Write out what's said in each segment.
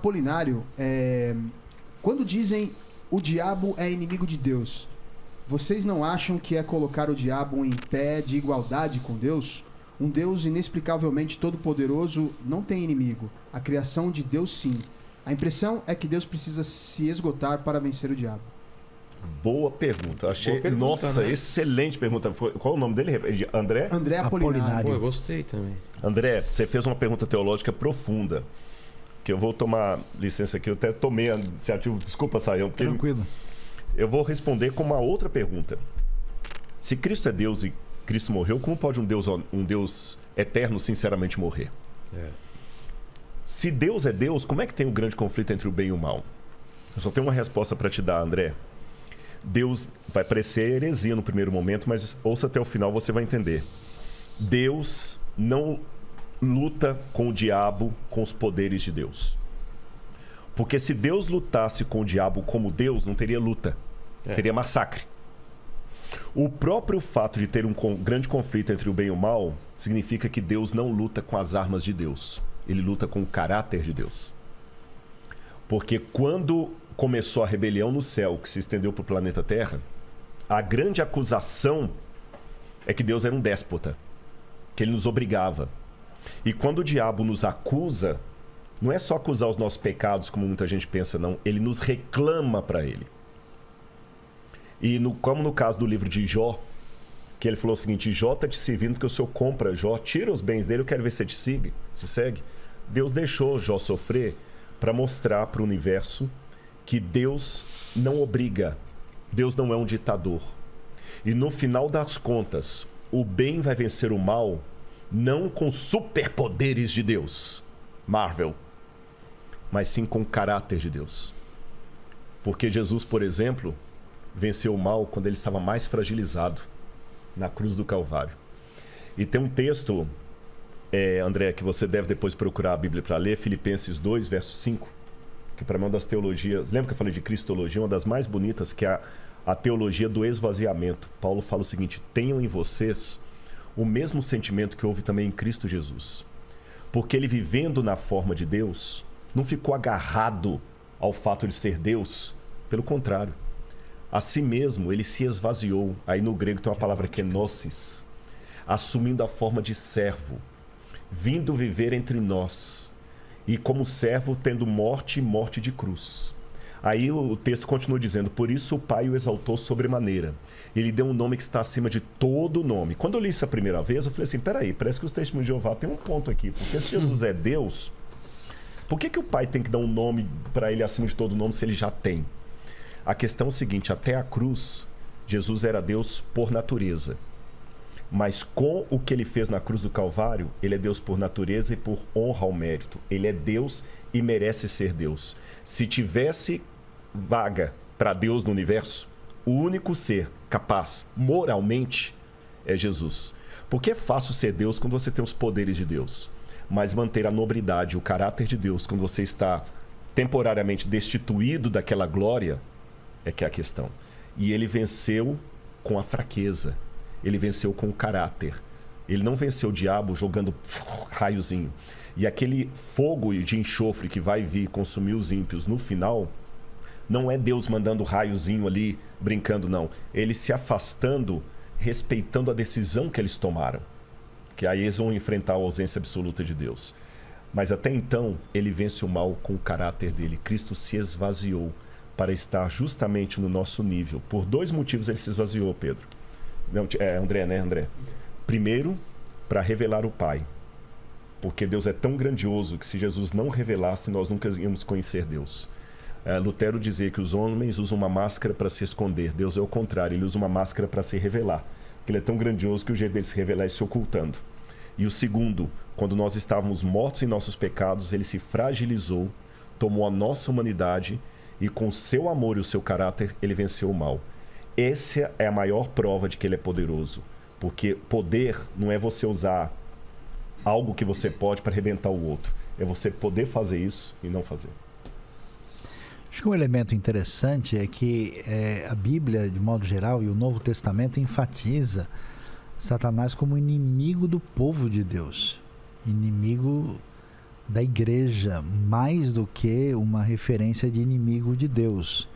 Apolinário, quando dizem o diabo é inimigo de Deus, vocês não acham que é colocar o diabo em pé de igualdade com Deus? Um Deus inexplicavelmente todo-poderoso não tem inimigo. A criação de Deus, sim. A impressão é que Deus precisa se esgotar para vencer o diabo. Boa pergunta. Achei. Boa pergunta, Nossa, né? Excelente pergunta. Qual o nome dele? André? André Apolinário. Pô, eu gostei também. André, você fez uma pergunta teológica profunda. Que eu vou tomar licença aqui. Eu até tomei a iniciativa. Desculpa, Saião. Tranquilo. Eu vou responder com uma outra pergunta. Se Cristo é Deus e Cristo morreu, como pode um Deus eterno sinceramente morrer? Se Deus é Deus, como é que tem o grande conflito entre o bem e o mal? Eu só tenho uma resposta para te dar, André. Deus vai parecer heresia no primeiro momento, mas ouça até o final, você vai entender. Deus não luta com o diabo com os poderes de Deus. Porque se Deus lutasse com o diabo como Deus, não teria luta. Teria massacre. O próprio fato de ter um grande conflito entre o bem e o mal significa que Deus não luta com as armas de Deus. Ele luta com o caráter de Deus. Porque quando começou a rebelião no céu, que se estendeu para o planeta Terra, a grande acusação é que Deus era um déspota, que ele nos obrigava. E quando o diabo nos acusa, não é só acusar os nossos pecados, como muita gente pensa, não. Ele nos reclama para ele. E como no caso do livro de Jó, que ele falou o seguinte: Jó está te servindo porque o senhor compra Jó, tira os bens dele, eu quero ver se você te segue. Deus deixou Jó sofrer para mostrar para o universo que Deus não obriga, Deus não é um ditador. E no final das contas, o bem vai vencer o mal, não com superpoderes de Deus, Marvel, mas sim com o caráter de Deus. Porque Jesus, por exemplo, venceu o mal quando ele estava mais fragilizado, na cruz do Calvário. E tem um texto, André, que você deve depois procurar a Bíblia para ler, Filipenses 2, verso 5, que para mim é uma das teologias, lembra que eu falei de cristologia, uma das mais bonitas, que é a teologia do esvaziamento. Paulo fala o seguinte: tenham em vocês o mesmo sentimento que houve também em Cristo Jesus. Porque ele, vivendo na forma de Deus, não ficou agarrado ao fato de ser Deus. Pelo contrário, a si mesmo ele se esvaziou. Aí no grego tem uma palavra que é gnosis, assumindo a forma de servo, vindo viver entre nós, e como servo tendo morte e morte de cruz. Aí o texto continua dizendo: por isso o Pai o exaltou sobremaneira. Ele deu um nome que está acima de todo nome. Quando eu li isso a primeira vez, eu falei assim: peraí, parece que os testemunhos de Jeová tem um ponto aqui. Porque se Jesus é Deus, por que o Pai tem que dar um nome para ele acima de todo nome se ele já tem? A questão é o seguinte: até a cruz, Jesus era Deus por natureza. Mas com o que ele fez na cruz do Calvário, ele é Deus por natureza e por honra ao mérito. Ele é Deus e merece ser Deus. Se tivesse vaga para Deus no universo, o único ser capaz moralmente é Jesus. Porque é fácil ser Deus quando você tem os poderes de Deus, mas manter a nobridade, o caráter de Deus, quando você está temporariamente destituído daquela glória, é que é a questão. E ele venceu com a fraqueza. Ele venceu com o caráter. Ele não venceu o diabo jogando raiozinho. E aquele fogo de enxofre que vai vir consumir os ímpios no final, não é Deus mandando raiozinho ali, brincando, não. Ele se afastando, respeitando a decisão que eles tomaram. Que aí eles vão enfrentar a ausência absoluta de Deus. Mas até então, ele vence o mal com o caráter dele. Cristo se esvaziou para estar justamente no nosso nível. Por dois motivos ele se esvaziou, Pedro. Não, André, né, André? Primeiro, para revelar o Pai. Porque Deus é tão grandioso que se Jesus não revelasse, nós nunca íamos conhecer Deus. Lutero dizia que os homens usam uma máscara para se esconder. Deus é o contrário, ele usa uma máscara para se revelar. Porque ele é tão grandioso que o jeito dele se revelar é se ocultando. E o segundo, quando nós estávamos mortos em nossos pecados, ele se fragilizou, tomou a nossa humanidade e com o seu amor e o seu caráter, ele venceu o mal. Essa é a maior prova de que ele é poderoso. Porque poder não é você usar algo que você pode para arrebentar o outro. É você poder fazer isso e não fazer. Acho que um elemento interessante é que a Bíblia, de modo geral, e o Novo Testamento enfatiza Satanás como inimigo do povo de Deus. Inimigo da igreja, mais do que uma referência de inimigo de Deus.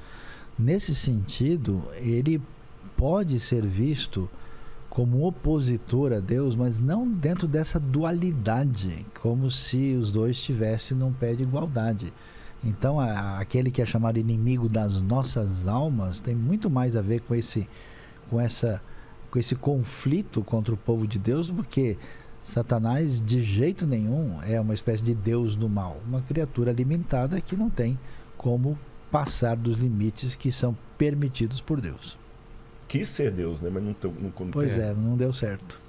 Nesse sentido, ele pode ser visto como opositor a Deus, mas não dentro dessa dualidade, como se os dois estivessem num pé de igualdade. Então, aquele que é chamado inimigo das nossas almas tem muito mais a ver com esse conflito contra o povo de Deus, porque Satanás de jeito nenhum é uma espécie de Deus do mal, uma criatura limitada que não tem como passar dos limites que são permitidos por Deus. Quis ser Deus, né? Mas não Pois é, não deu certo.